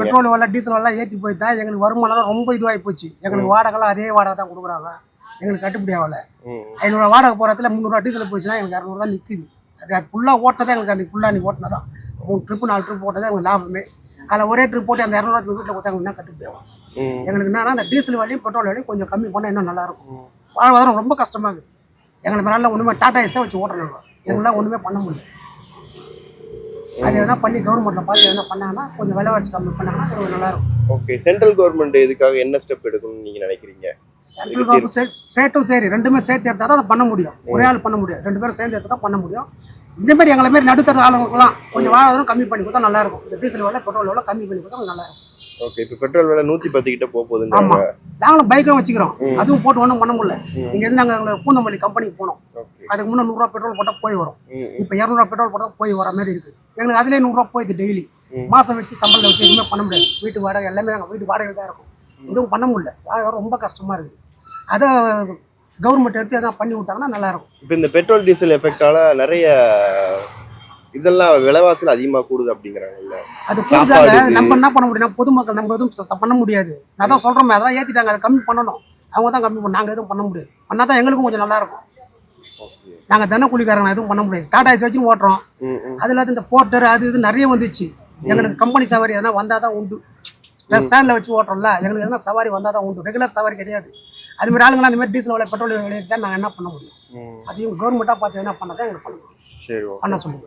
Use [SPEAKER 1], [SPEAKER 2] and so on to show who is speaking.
[SPEAKER 1] Petrol விலை diesel விலை ஏற்றி போயிட்டா எங்களுக்கு வருமானம் ரொம்ப இதுவாகி போச்சு. எங்களுக்கு வாடகைலாம் அதே வாடகை தான் கொடுக்குறாங்க. எங்களுக்கு கட்டுப்படி ஆகலை. 500 வாடகை போகிறதுல 300 டீசல் போச்சுன்னா எங்களுக்கு 200 தான் நிற்குது. அது ஃபுல்லாக ஓட்டினதே எங்களுக்கு அந்த ஃபுல்லாக நீ ஓட்டினதான் 3 ட்ரிப்பு 4 ட்ரிப் போட்டதே எங்களுக்கு லாபமே. அதில் ஒரே ட்ரிப் போட்டு அந்த 200 வீட்டில் கொடுத்தா எங்களுக்கு என்ன கட்டுப்படி ஆகும்? எங்களுக்கு என்னன்னா அந்த டீசல் விலையும் பெட்ரோல் விலையும் கொஞ்சம் கம்மி பண்ணால் இன்னும் நல்லாயிருக்கும். வாழ்வாதாரம் ரொம்ப கஷ்டமாக இருக்குது. எங்களுக்கு மேலே ஒன்றுமே டாடா ஏஸ் தான் வச்சு ஓட்டுறாங்க. எங்களால் ஒன்றுமே பண்ண முடியல. அது எதனா பண்ணி கவர்மெண்ட்டில் பார்த்து எதனா பண்ணாங்கன்னா கொஞ்சம் விலைவாசி கம்மி பண்ணாங்கன்னா கொஞ்சம் நல்லாயிருக்கும்.
[SPEAKER 2] ஓகே, சென்ட்ரல் கவர்மெண்ட் இதுக்காக என்ன ஸ்டெப் எடுக்கணும்னு நீங்கள் நினைக்கிறீங்க?
[SPEAKER 1] சென்ட்ரல் கவர்மெண்ட் ஸ்டேட்டும் சரி, ரெண்டுமே சேர்த்து எடுத்தால் தான் அதை பண்ண முடியும். ஒரே ஆள் பண்ண முடியாது. 2 பேரும் சேர்ந்து எடுத்து தான் பண்ண முடியும். இந்தமாரி எங்களை மாரி நடுத்தர ஆளுங்களுக்குலாம் கொஞ்சம் வாழ்வாதாரம் கம்மி பண்ணி கொடுத்தா நல்லாயிருக்கும். இந்த டீசல் விலை பெட்ரோல் விலை கம்மி பண்ணி கொடுத்தா நல்லாயிருக்கும்.
[SPEAKER 2] ஓகே, இப்போ பெட்ரோல் விலை 110 கிட்ட போகுதுங்க.
[SPEAKER 1] ஆமாம், நாங்களும் பைக்கும் வச்சுக்கிறோம். அதுவும் போட்டு ஒன்றும் பண்ண முடியல. இங்கேருந்து நாங்கள் பூந்தமல்லி கம்பெனிக்கு போனோம். அதுக்கு முன்னே 100 ரூபா பெட்ரோல் போட்டால் போய் வரும். இப்போ 200 ரூபா பெட்ரோல் போட்டால் போய் வர மாதிரி இருக்குது. எங்களுக்கு அதிலே 100 ரூபா போயிடுது டெய்லி. மாதம் வச்சு சம்பளம் வச்சு எதுவுமே பண்ண முடியாது. வீட்டு வாடகை எல்லாமே நாங்கள் வீட்டு வாடகை தான் இருக்கும். எதுவும் பண்ண முடியல. வாடகை ரொம்ப கஷ்டமாக இருக்குது. அதை கவர்மெண்ட் எடுத்து எதாவது பண்ணி விட்டாங்கன்னா நல்லாயிருக்கும்.
[SPEAKER 2] இப்போ இந்த பெட்ரோல் டீசல் எஃபெக்டால நிறைய இதெல்லாம் விலைவாசல் அதிகமாக கூடுது அப்படிங்கிறாங்கல்ல.
[SPEAKER 1] அது கூடுதாங்க. நம்ம என்ன பண்ண முடியும்? பொதுமக்கள் நம்ம எதுவும் பண்ண முடியாது. நான் தான் சொல்கிறோமே, அதெல்லாம் ஏற்றிட்டாங்க. அதை கம்மி பண்ணணும். அவங்க தான் கம்மி பண்ண, நாங்கள் எதுவும் பண்ண முடியாது. பண்ணால் தான் எங்களுக்கும் கொஞ்சம் நல்லாயிருக்கும். நாங்கள் தின கூலிக்காரங்க எதுவும் பண்ண முடியாது. டாடா ஏஸ் வச்சு ஓட்டுறோம். அதில் இந்த போர்ட்டர் அது இது நிறைய வந்துச்சு. எங்களுக்கு கம்பெனி சவாரி எதனா வந்தால் தான் உண்டு. ஸ்டாண்டில் வச்சு ஓட்டுறோம்ல, எங்களுக்கு எதனா சவாரி வந்தால் தான் உண்டு. ரெகுலர் சவாரி கிடையாது. அதுமாதிரி ஆளுங்களாம் அந்தமாதிரி டீசல் விலை பெட்ரோல் விலை தான் நாங்கள் என்ன பண்ண முடியும்? அதையும் கவர்மெண்ட்டாக பார்த்து என்ன பண்ணால் தான் எங்களுக்கு பண்ண முடியும்.
[SPEAKER 2] சரி,
[SPEAKER 1] பண்ண சொல்லுங்கள்.